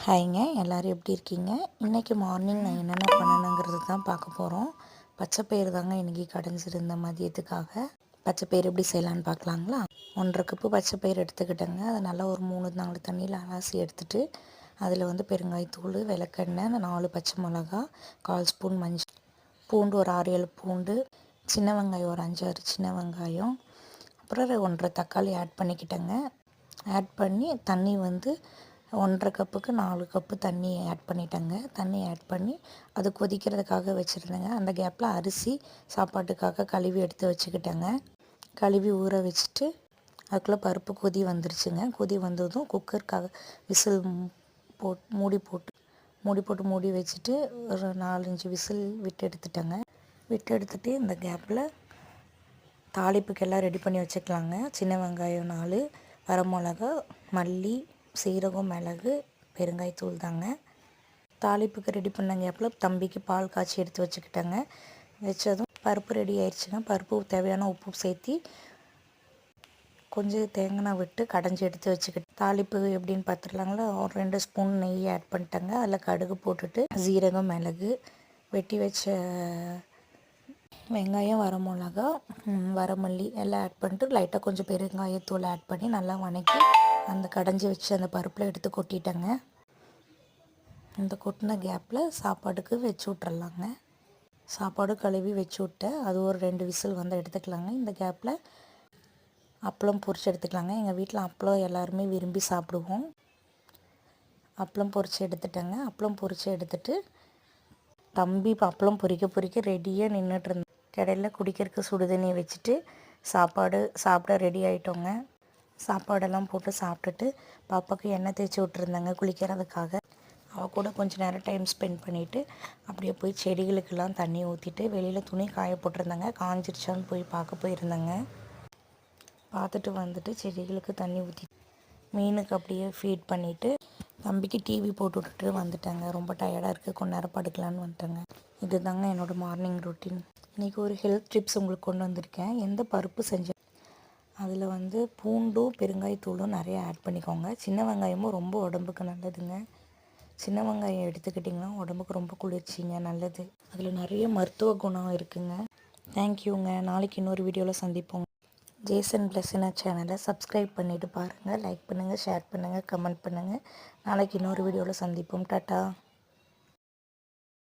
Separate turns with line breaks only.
ஹாய்ங்க, எல்லோரும் எப்படி இருக்கீங்க? இன்றைக்கி மார்னிங் நான் என்னென்ன பண்ணணுங்கிறது தான் பார்க்க போகிறோம். பச்சைப்பயிறு தாங்க இன்றைக்கி கடைஞ்சிருந்த மதியத்துக்காக. பச்சைப்பயிறு எப்படி செய்யலான்னு பார்க்கலாங்களா? 1½ கப்பு பச்சைப்பயிறு எடுத்துக்கிட்டேங்க. அதை நல்லா ஒரு 3-4 தண்ணியில் அலசி எடுத்துகிட்டு அதில் வந்து பெருங்காயத்தூள், விளக்கெண்ணெய், 4 பச்சை மிளகா, 1/4 ஸ்பூன் மஞ்சள், பூண்டு ஒரு 6-7 பூண்டு, சின்ன வெங்காயம் ஒரு 5-6 சின்ன வெங்காயம், அப்புறம் 1½ தக்காளி ஆட் பண்ணிக்கிட்டேங்க. ஆட் பண்ணி தண்ணி வந்து 1½ கப்புக்கு 4 கப்பு தண்ணி ஆட் பண்ணிட்டேங்க. தண்ணி ஆட் பண்ணி அது கொதிக்கிறதுக்காக வச்சுருந்தேங்க. அந்த கேப்பில் அரிசி சாப்பாட்டுக்காக கழுவி எடுத்து வச்சுக்கிட்டேங்க. கழுவி ஊற வச்சுட்டு அதுக்குள்ளே பருப்பு கொதி வந்துருச்சுங்க. கொதி வந்ததும் குக்கருக்காக விசில் மூடி வச்சுட்டு ஒரு 4-5 விசில் விட்டு எடுத்துட்டேங்க. விட்டு எடுத்துகிட்டு இந்த கேப்பில் தாளிப்புக்கெல்லாம் ரெடி பண்ணி வச்சுக்கலாங்க. சின்ன வெங்காயம் 4, வரமிளகா, மல்லி, சீரகம், மிளகு, பெருங்காயத்தூள் தாங்க. தாளிப்புக்கு ரெடி பண்ண கேப்பில் தம்பிக்கு பால் காய்ச்சி எடுத்து வச்சுக்கிட்டேங்க. வச்சதும் பருப்பு ரெடி ஆயிடுச்சுங்க. பருப்பு தேவையான உப்பு சேர்த்தி கொஞ்சம் தேங்காய் விட்டு கடைஞ்சி எடுத்து வச்சுக்கிட்டு தாளிப்பு எப்படின்னு பார்த்துடலாங்களா. ஒரு 2 ஸ்பூன் நெய் ஆட் பண்ணிட்டேங்க. அதில் கடுகு போட்டுட்டு சீரகம், மிளகு, வெட்டி வச்ச வெங்காயம், வரமிளகா, வரமல்லி எல்லாம் ஆட் பண்ணிட்டு லைட்டாக கொஞ்சம் பெருங்காயத்தூள் ஆட் பண்ணி நல்லா வதக்கி அந்த கடைஞ்சி வச்சு அந்த பருப்பில் எடுத்து கொட்டிட்டேங்க. இந்த கொட்டின கேப்பில் சாப்பாடுக்கு வச்சு விட்றலாங்க. சாப்பாடு கழுவி வச்சு விட்டேன். அது ஒரு 2 விசில் வந்து எடுத்துக்கலாங்க. இந்த கேப்பில் அப்பளம் பொரித்து எடுத்துக்கலாங்க. எங்கள் வீட்டில் அப்பளம் எல்லாருமே விரும்பி சாப்பிடுவோம். அப்பளம் பொரித்து எடுத்துட்டேங்க. அப்பளம் பொரித்து எடுத்துகிட்டு தம்பி அப்பளம் பொரிக்க ரெடியாக நின்றுட்டு இருந்தேன். கடையில் குடிக்கிறதுக்கு சுடுதண்ணி வச்சுட்டு சாப்பிட ரெடி ஆகிட்டோங்க. சாப்பாடெல்லாம் போட்டு சாப்பிட்டுட்டு பாப்பாவுக்கு எண்ணெய் தேய்ச்சி விட்டுருந்தேங்க குளிக்கிறதுக்காக. அவள் கூட கொஞ்சம் நேரம் டைம் ஸ்பெண்ட் பண்ணிவிட்டு அப்படியே போய் செடிகளுக்கெல்லாம் தண்ணி ஊற்றிட்டு வெளியில் துணி காய போட்டிருந்தேங்க. காஞ்சிருச்சான்னு போய் பார்க்க போயிருந்தேங்க. பார்த்துட்டு வந்துட்டு செடிகளுக்கு தண்ணி ஊற்றி மீனுக்கு அப்படியே ஃபீட் பண்ணிவிட்டு தம்பிக்கு டிவி போட்டு விட்டுட்டு வந்துட்டேங்க. ரொம்ப டயர்டாக இருக்குது, கொஞ்ச நேரம் படுக்கலான்னு வந்துட்டேங்க. இது தாங்க என்னோடய மார்னிங் ரொட்டீன். இன்றைக்கி ஒரு ஹெல்த் டிப்ஸ் உங்களுக்கு கொண்டு வந்திருக்கேன். எந்த பருப்பு செஞ்சேன் அதில் வந்து பூண்டும் பெருங்காயத்தூளும் நிறைய ஆட் பண்ணிக்கோங்க. சின்ன வெங்காயமும் ரொம்ப உடம்புக்கு நல்லதுங்க. சின்ன வெங்காயம் எடுத்துக்கிட்டிங்கன்னா உடம்புக்கு ரொம்ப குளிர்ச்சிங்க, நல்லது. அதில் நிறைய மருத்துவ குணம் இருக்குங்க. தேங்க்யூங்க. நாளைக்கு இன்னொரு வீடியோவில் சந்திப்போங்க. ஜேசன் பிளஸின சேனலை சப்ஸ்கிரைப் பண்ணிவிட்டு பாருங்கள். லைக் பண்ணுங்கள், ஷேர் பண்ணுங்கள், கமெண்ட் பண்ணுங்கள். நாளைக்கு இன்னொரு வீடியோவில் சந்திப்போம். டாட்டா.